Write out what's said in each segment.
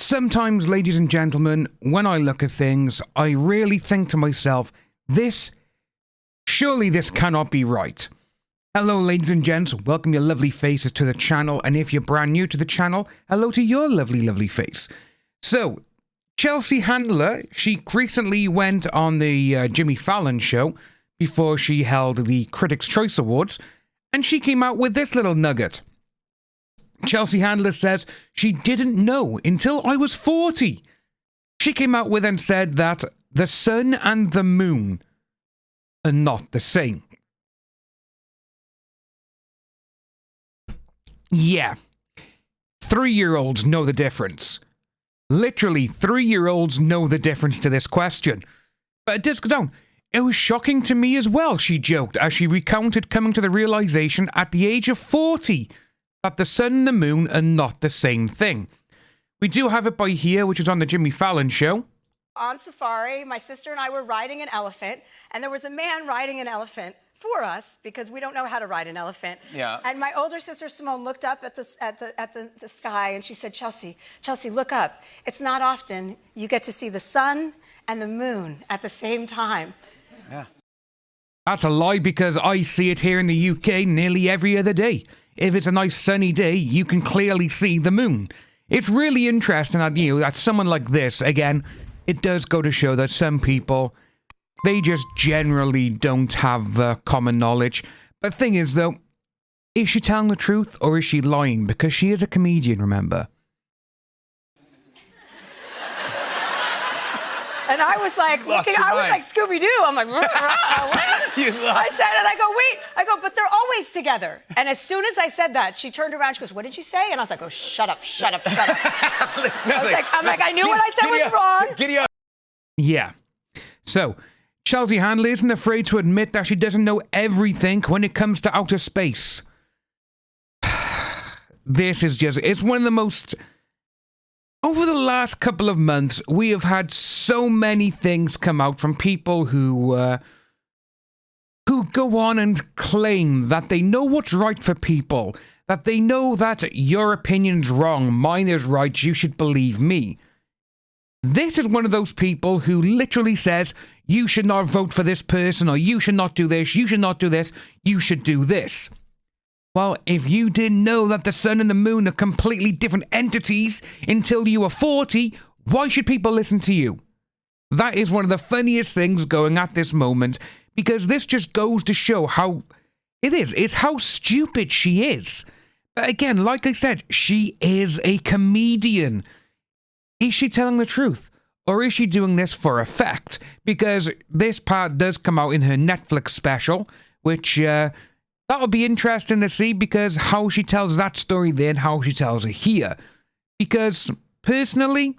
Sometimes, ladies and gentlemen, when I look at things, I really think to myself, surely this cannot be right. Hello, ladies and gents, welcome your lovely faces to the channel, and if you're brand new to the channel, hello to your lovely, lovely face. So, Chelsea Handler, she recently went on the Jimmy Fallon show before she held the Critics' Choice Awards, and she came out with this little nugget. Chelsea Handler says she didn't know until I was 40. She came out with and said that the sun and the moon are not the same. Yeah, 3-year-olds know the difference. Literally, 3-year-olds know the difference to this question. But it does go down. It was shocking to me as well, she joked, as she recounted coming to the realization at the age of 40 that the sun and the moon are not the same thing. We do have it by here, which is on the Jimmy Fallon show. On safari, my sister and I were riding an elephant, and there was a man riding an elephant for us because we don't know how to ride an elephant. Yeah. And my older sister Simone looked up at the sky and she said, Chelsea, look up. It's not often you get to see the sun and the moon at the same time. Yeah. That's a lie, because I see it here in the UK nearly every other day. If it's a nice sunny day, you can clearly see the moon. It's really interesting that, that someone like this, again, it does go to show that some people, they just generally don't have common knowledge. But the thing is, though, is she telling the truth or is she lying? Because she is a comedian, remember? And I was like, Scooby-Doo. I'm like, what? I said it. I go, but they're always together. And as soon as I said that, she turned around. She goes, what did you say? And I was like, oh, shut up. I knew what I said was wrong. Giddy up. Yeah. So, Chelsea Handler isn't afraid to admit that she doesn't know everything when it comes to outer space. This is just, it's one of the most... Over the last couple of months, we have had so many things come out from people who go on and claim that they know what's right for people, that they know that your opinion's wrong, mine is right, you should believe me. This is one of those people who literally says, you should not vote for this person, or you should not do this, you should not do this, you should do this. Well, if you didn't know that the sun and the moon are completely different entities until you were 40, why should people listen to you? That is one of the funniest things going at this moment, because this just goes to show how it's how stupid she is. But again, like I said, she is a comedian. Is she telling the truth? Or is she doing this for effect? Because this part does come out in her Netflix special, which... that would be interesting to see, because how she tells that story then, how she tells it here. Because, personally,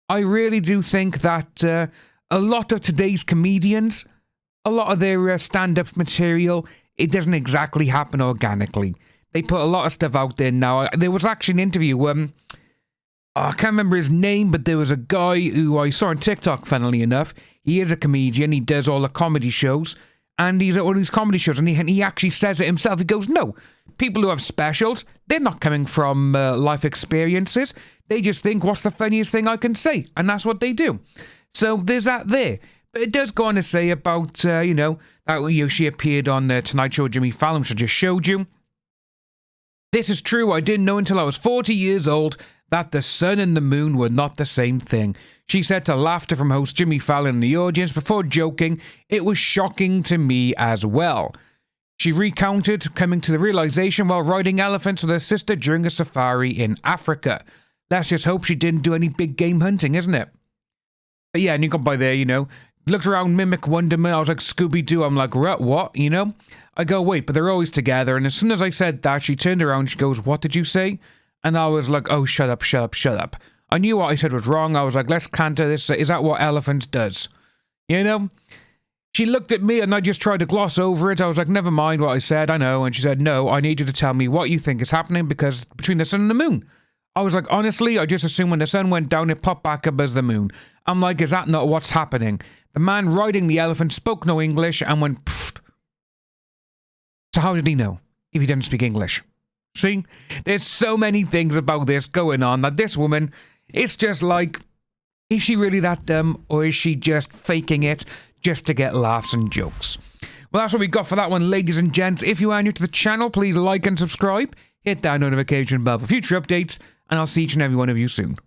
I really do think that a lot of today's comedians, a lot of their stand-up material, it doesn't exactly happen organically. They put a lot of stuff out there now. There was actually an interview, I can't remember his name, but there was a guy who I saw on TikTok, funnily enough. He is a comedian, he does all the comedy shows. And he's at all these comedy shows, and he actually says it himself. He goes, no, people who have specials, they're not coming from life experiences. They just think, what's the funniest thing I can say? And that's what they do. So there's that there. But it does go on to say about, that she appeared on the Tonight Show with Jimmy Fallon, which I just showed you. This is true. I didn't know until I was 40 years old that the sun and the moon were not the same thing. She said to laughter from host Jimmy Fallon in the audience before joking, it was shocking to me as well. She recounted coming to the realization while riding elephants with her sister during a safari in Africa. Let's just hope she didn't do any big game hunting, isn't it? But yeah, and you got by there, looked around Mimic Wonderment. I was like, Scooby-Doo. I'm like, what? I go, wait, but they're always together. And as soon as I said that, she turned around, she goes, what did you say? And I was like, oh, shut up. I knew what I said was wrong. I was like, let's canter this. Is that what elephants does? She looked at me and I just tried to gloss over it. I was like, never mind what I said, I know. And she said, no, I need you to tell me what you think is happening, because between the sun and the moon. I was like, honestly, I just assumed when the sun went down, it popped back up as the moon. I'm like, is that not what's happening? The man riding the elephant spoke no English and went, pfft. So how did he know if he didn't speak English? See, there's so many things about this going on that this woman, It's just like, is she really that dumb, or is she just faking it just to get laughs and jokes? Well, that's what we got for that one, ladies and gents. If you are new to the channel, please like and subscribe. Hit that notification bell for future updates, and I'll see each and every one of you soon.